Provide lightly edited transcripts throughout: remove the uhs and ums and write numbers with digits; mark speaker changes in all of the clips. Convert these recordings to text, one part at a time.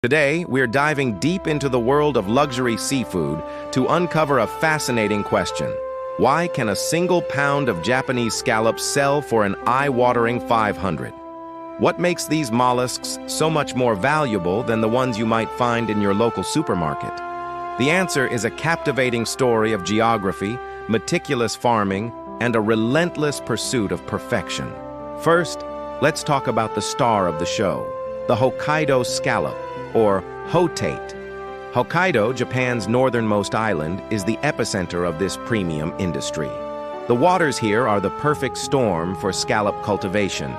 Speaker 1: Today, we're diving deep into the world of luxury seafood to uncover a fascinating question. Why can a single pound of Japanese scallops sell for an eye-watering 500? What makes these mollusks so much more valuable than the ones you might find in your local supermarket? The answer is a captivating story of geography, meticulous farming, and a relentless pursuit of perfection. First, let's talk about the star of the show, the Hokkaido scallop, or hotate. Hokkaido, Japan's northernmost island, is the epicenter of this premium industry. The waters here are the perfect storm for scallop cultivation.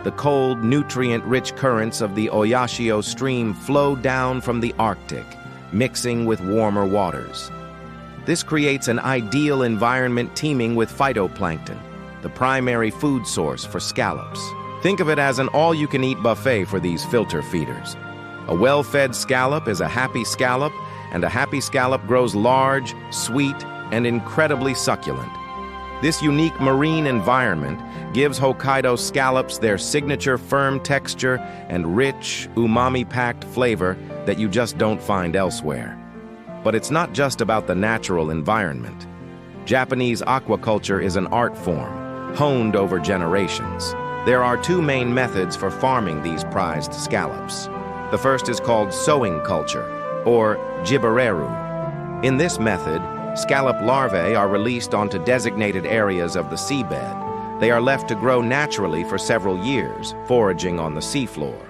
Speaker 1: The cold, nutrient-rich currents of the Oyashio stream flow down from the Arctic, mixing with warmer waters. This creates an ideal environment teeming with phytoplankton, the primary food source for scallops. Think of it as an all-you-can-eat buffet for these filter feeders. A well-fed scallop is a happy scallop, and a happy scallop grows large, sweet, and incredibly succulent. This unique marine environment gives Hokkaido scallops their signature firm texture and rich, umami-packed flavor that you just don't find elsewhere. But it's not just about the natural environment. Japanese aquaculture is an art form, honed over generations. There are two main methods for farming these prized scallops. The first is called sowing culture, or jibareru. In this method, scallop larvae are released onto designated areas of the seabed. They are left to grow naturally for several years, foraging on the seafloor.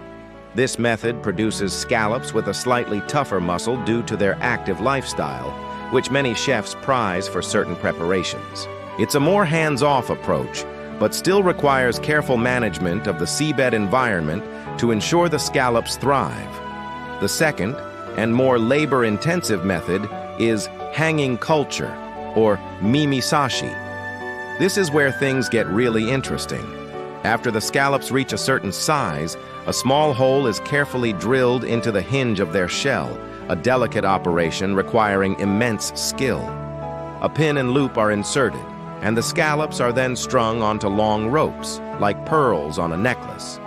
Speaker 1: This method produces scallops with a slightly tougher muscle due to their active lifestyle, which many chefs prize for certain preparations. It's a more hands-off approach, but still requires careful management of the seabed environment to ensure the scallops thrive. The second, and more labor-intensive method, is hanging culture, or mimisashi. This is where things get really interesting. After the scallops reach a certain size, a small hole is carefully drilled into the hinge of their shell, a delicate operation requiring immense skill. A pin and loop are inserted, and the scallops are then strung onto long ropes, like pearls on a necklace.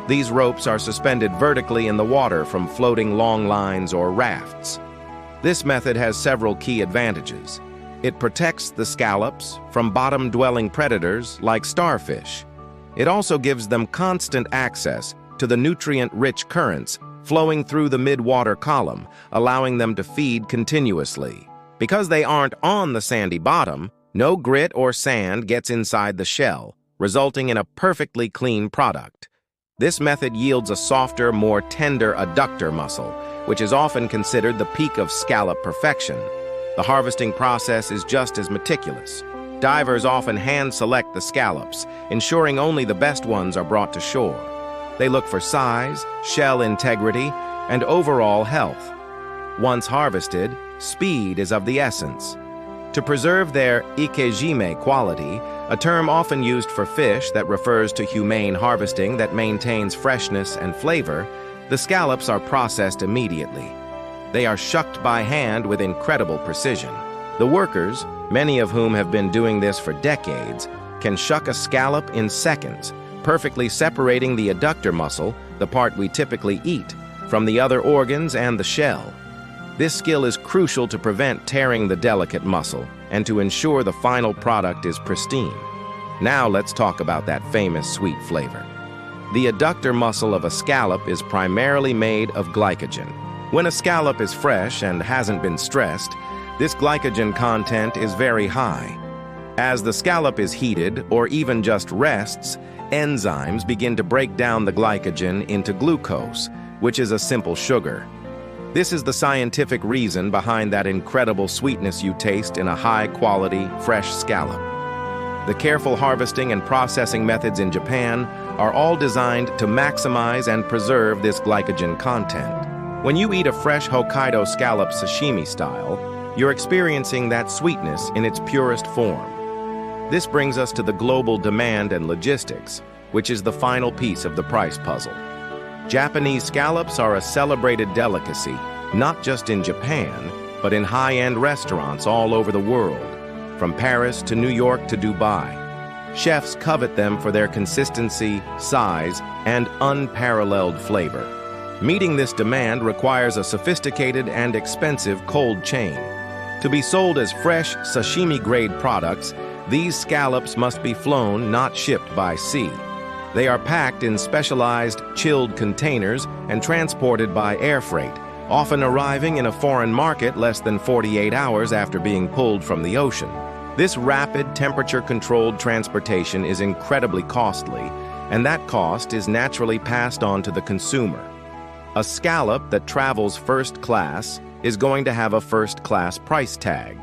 Speaker 1: These ropes are suspended vertically in the water from floating long lines or rafts. This method has several key advantages. It protects the scallops from bottom-dwelling predators like starfish. It also gives them constant access to the nutrient-rich currents flowing through the mid-water column, allowing them to feed continuously. Because they aren't on the sandy bottom, no grit or sand gets inside the shell, resulting in a perfectly clean product. This method yields a softer, more tender adductor muscle, which is often considered the peak of scallop perfection. The harvesting process is just as meticulous. Divers often hand-select the scallops, ensuring only the best ones are brought to shore. They look for size, shell integrity, and overall health. Once harvested, speed is of the essence. To preserve their ikejime quality, a term often used for fish that refers to humane harvesting that maintains freshness and flavor, the scallops are processed immediately. They are shucked by hand with incredible precision. The workers, many of whom have been doing this for decades, can shuck a scallop in seconds, perfectly separating the adductor muscle, the part we typically eat, from the other organs and the shell. This skill is crucial to prevent tearing the delicate muscle and to ensure the final product is pristine. Now let's talk about that famous sweet flavor. The adductor muscle of a scallop is primarily made of glycogen. When a scallop is fresh and hasn't been stressed, this glycogen content is very high. As the scallop is heated or even just rests, enzymes begin to break down the glycogen into glucose, which is a simple sugar. This is the scientific reason behind that incredible sweetness you taste in a high-quality, fresh scallop. The careful harvesting and processing methods in Japan are all designed to maximize and preserve this glycogen content. When you eat a fresh Hokkaido scallop sashimi style, you're experiencing that sweetness in its purest form. This brings us to the global demand and logistics, which is the final piece of the price puzzle. Japanese scallops are a celebrated delicacy, not just in Japan, but in high-end restaurants all over the world, from Paris to New York to Dubai. Chefs covet them for their consistency, size, and unparalleled flavor. Meeting this demand requires a sophisticated and expensive cold chain. To be sold as fresh, sashimi-grade products, these scallops must be flown, not shipped by sea. They are packed in specialized, chilled containers and transported by air freight, often arriving in a foreign market less than 48 hours after being pulled from the ocean. This rapid, temperature-controlled transportation is incredibly costly, and that cost is naturally passed on to the consumer. A scallop that travels first class is going to have a first-class price tag.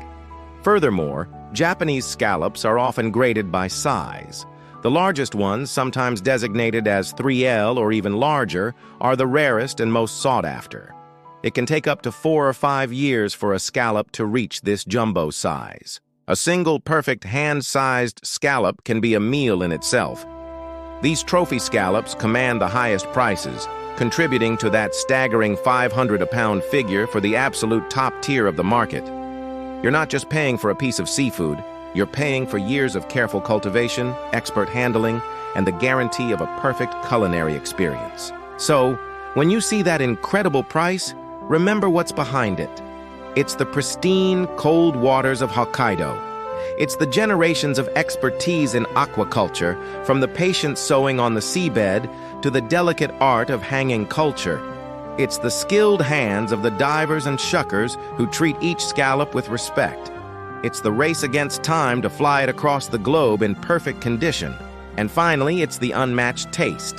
Speaker 1: Furthermore, Japanese scallops are often graded by size. The largest ones, sometimes designated as 3L or even larger, are the rarest and most sought after. It can take up to 4 or 5 years for a scallop to reach this jumbo size. A single perfect hand-sized scallop can be a meal in itself. These trophy scallops command the highest prices, contributing to that staggering $500 a pound figure for the absolute top tier of the market. You're not just paying for a piece of seafood, you're paying for years of careful cultivation, expert handling, and the guarantee of a perfect culinary experience. So, when you see that incredible price, remember what's behind it. It's the pristine, cold waters of Hokkaido. It's the generations of expertise in aquaculture, from the patient sowing on the seabed to the delicate art of hanging culture. It's the skilled hands of the divers and shuckers who treat each scallop with respect. It's the race against time to fly it across the globe in perfect condition. And finally, it's the unmatched taste.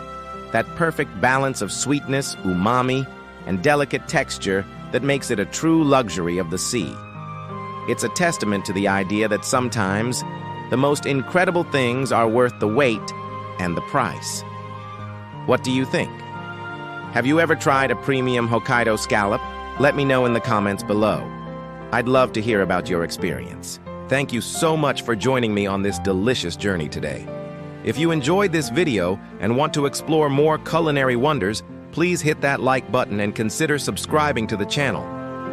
Speaker 1: That perfect balance of sweetness, umami, and delicate texture that makes it a true luxury of the sea. It's a testament to the idea that sometimes the most incredible things are worth the wait and the price. What do you think? Have you ever tried a premium Hokkaido scallop? Let me know in the comments below. I'd love to hear about your experience. Thank you so much for joining me on this delicious journey today. If you enjoyed this video and want to explore more culinary wonders, please hit that like button and consider subscribing to the channel.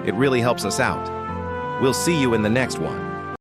Speaker 1: It really helps us out. We'll see you in the next one.